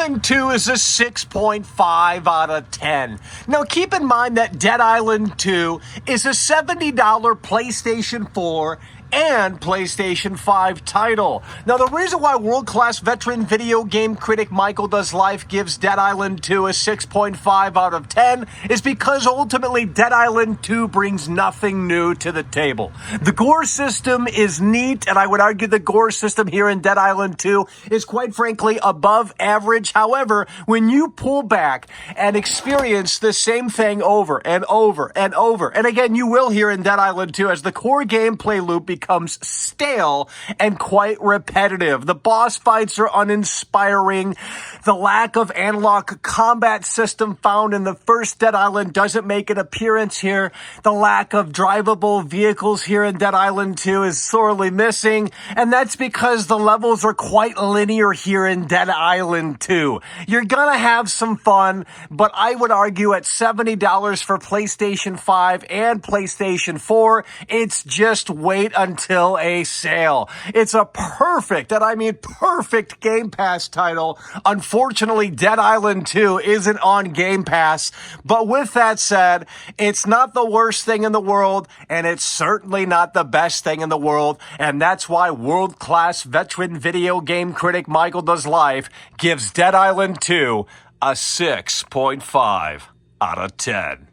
Island 2 is a 6.5 out of 10. Now, keep in mind that Dead Island 2 is a $70 PlayStation 4 and PlayStation 5 title. Now, the reason why world-class veteran video game critic Michael Does Life gives Dead Island 2 a 6.5 out of 10 is because ultimately Dead Island 2 brings nothing new to the table. The gore system is neat, and I would argue the gore system here in Dead Island 2 is quite frankly above average. However, when you pull back and experience the same thing over and over and over, and again, you will here in Dead Island 2 as the core gameplay loop becomes stale and quite repetitive. The boss fights are uninspiring. The lack of analog combat system found in the first Dead Island doesn't make an appearance here. The lack of drivable vehicles here in Dead Island 2 is sorely missing, and that's because the levels are quite linear here in Dead Island 2. You're gonna have some fun, but I would argue at $70 for PlayStation 5 and PlayStation 4, it's just wait until a sale. It's a perfect, and I mean perfect Game Pass title. Unfortunately, Dead Island 2 isn't on Game Pass, but with that said, it's not the worst thing in the world, and it's certainly not the best thing in the world, and that's why world-class veteran video game critic Michael Does Life gives Dead Island 2 a 6.5 out of 10.